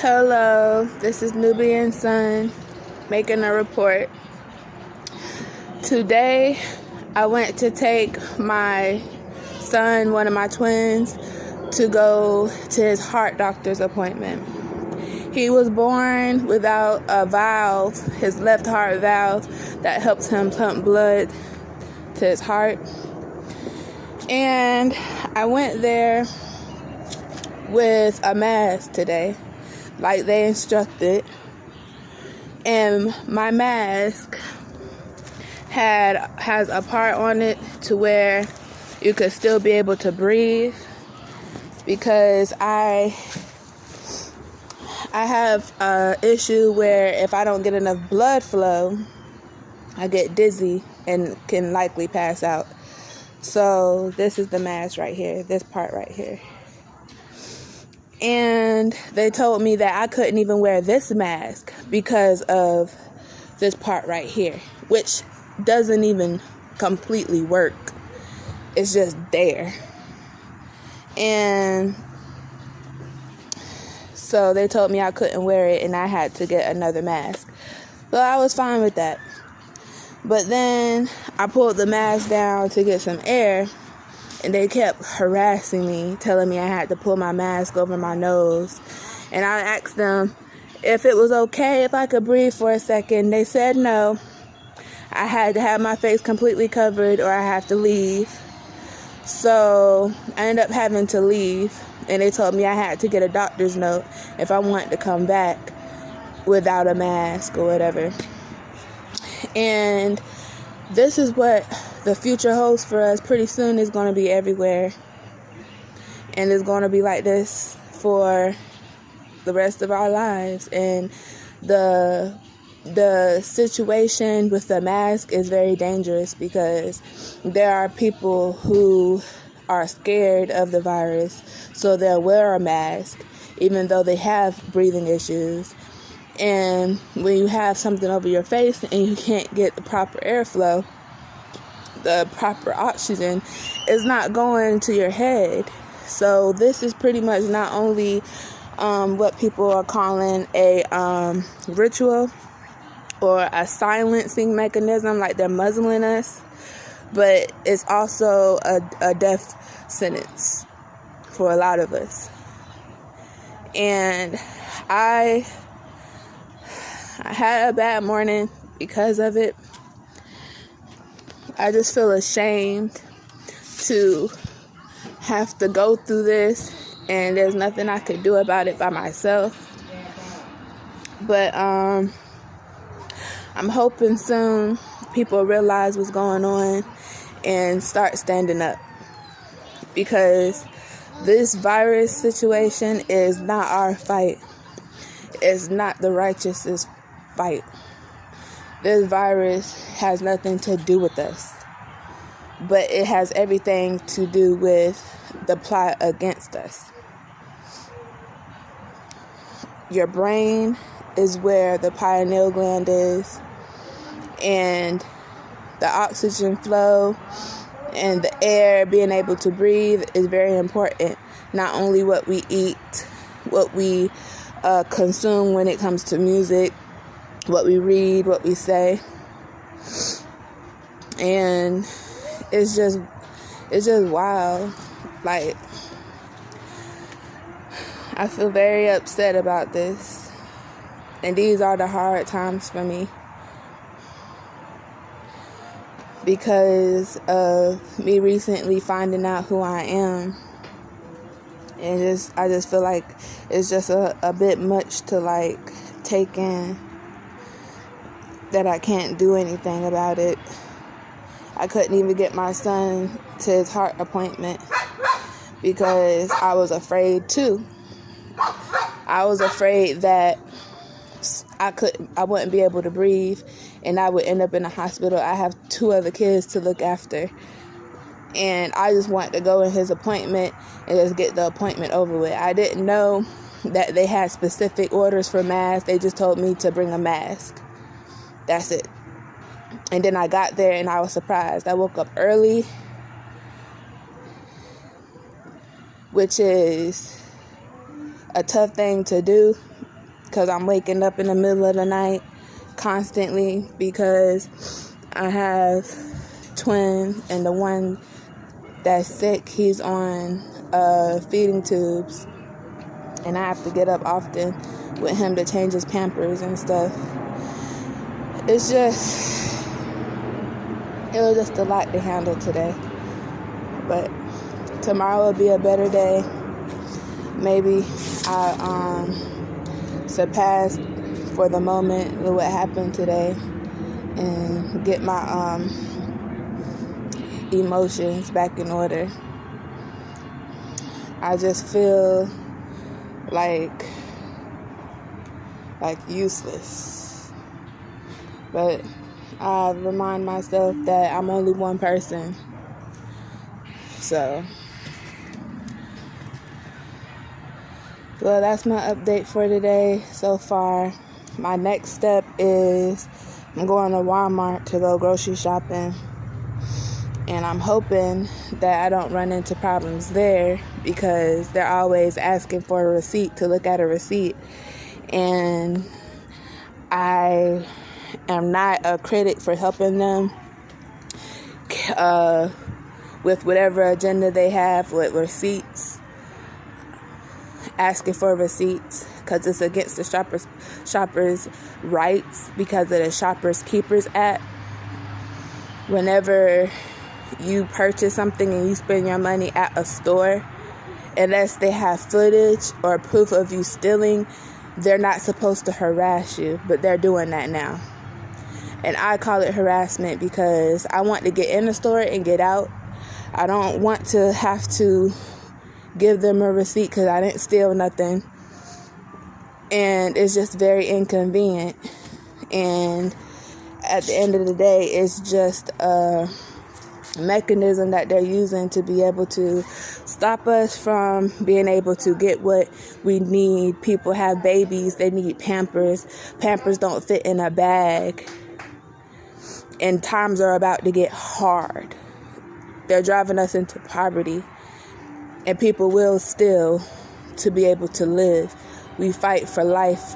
Hello, this is Nubian Sun making a report. Today, I went to take my son, one of my twins, to go to his heart doctor's appointment. He was born without a valve, his left heart valve, that helps him pump blood to his heart. And I went there with a mask today, like they instructed. And my mask has a part on it to where you could still be able to breathe, because I have an issue where if I don't get enough blood flow, I get dizzy and can likely pass out. So this is the mask right here, this part right here. And they told me that I couldn't even wear this mask because of this part right here, which doesn't even completely work. It's just there. And so they told me I couldn't wear it and I had to get another mask. So I was fine with that. But then I pulled the mask down to get some air, and they kept harassing me, telling me I had to pull my mask over my nose. And I asked them if it was okay if I could breathe for a second. They said no. I had to have my face completely covered or I have to leave. So I ended up having to leave, and they told me I had to get a doctor's note if I wanted to come back without a mask or whatever. And this is what the future holds for us. Pretty soon it's going to be everywhere. And it's going to be like this for the rest of our lives. And the situation with the mask is very dangerous, because there are people who are scared of the virus, so they'll wear a mask even though they have breathing issues. And when you have something over your face and you can't get the proper airflow, the proper oxygen is not going to your head. So this is pretty much not only what people are calling a ritual or a silencing mechanism, like they're muzzling us, but it's also a death sentence for a lot of us. And I had a bad morning because of it. I just feel ashamed to have to go through this, and there's nothing I could do about it by myself. But I'm hoping soon people realize what's going on and start standing up, because this virus situation is not our fight. It's not the righteous' fight. This virus has nothing to do with us, but it has everything to do with the plot against us. Your brain is where the pineal gland is, and the oxygen flow and the air, being able to breathe, is very important. Not only what we eat, what we consume when it comes to music, what we read, what we say. And it's just wild. Like, I feel very upset about this, and these are the hard times for me because of me recently finding out who I am. And I just feel like it's just a bit much to like take in, that I can't do anything about it. I couldn't even get my son to his heart appointment because I was afraid too. I was afraid that I wouldn't be able to breathe and I would end up in the hospital. I have 2 other kids to look after, and I just wanted to go in his appointment and just get the appointment over with. I didn't know that they had specific orders for masks. They just told me to bring a mask. That's it. And then I got there and I was surprised. I woke up early, which is a tough thing to do because I'm waking up in the middle of the night constantly because I have twins, and the one that's sick, he's on feeding tubes, and I have to get up often with him to change his Pampers and stuff. It was just a lot to handle today, but tomorrow will be a better day. Maybe I surpassed for the moment what happened today and get my emotions back in order. I just feel like useless, but I remind myself that I'm only one person. So, well, that's my update for today so far. My next step is I'm going to Walmart to go grocery shopping. And I'm hoping that I don't run into problems there, because they're always asking for a receipt, to look at a receipt. And I am not a critic for helping them with whatever agenda they have with receipts, asking for receipts, because it's against the shoppers' rights because of the Shoppers Keepers Act. Whenever you purchase something and you spend your money at a store, unless they have footage or proof of you stealing, they're not supposed to harass you, but they're doing that now. And I call it harassment because I want to get in the store and get out. I don't want to have to give them a receipt because I didn't steal nothing. And it's just very inconvenient. And at the end of the day, it's just a mechanism that they're using to be able to stop us from being able to get what we need. People have babies, they need Pampers. Pampers don't fit in a bag. And times are about to get hard. They're driving us into poverty. And people will steal to be able to live. We fight for life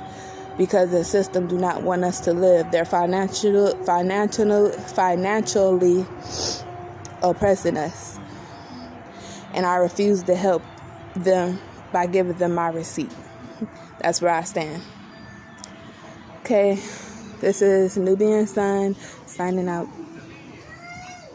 because the system do not want us to live. They're financially oppressing us. And I refuse to help them by giving them my receipt. That's where I stand. Okay, this is Nubian Sun signing out.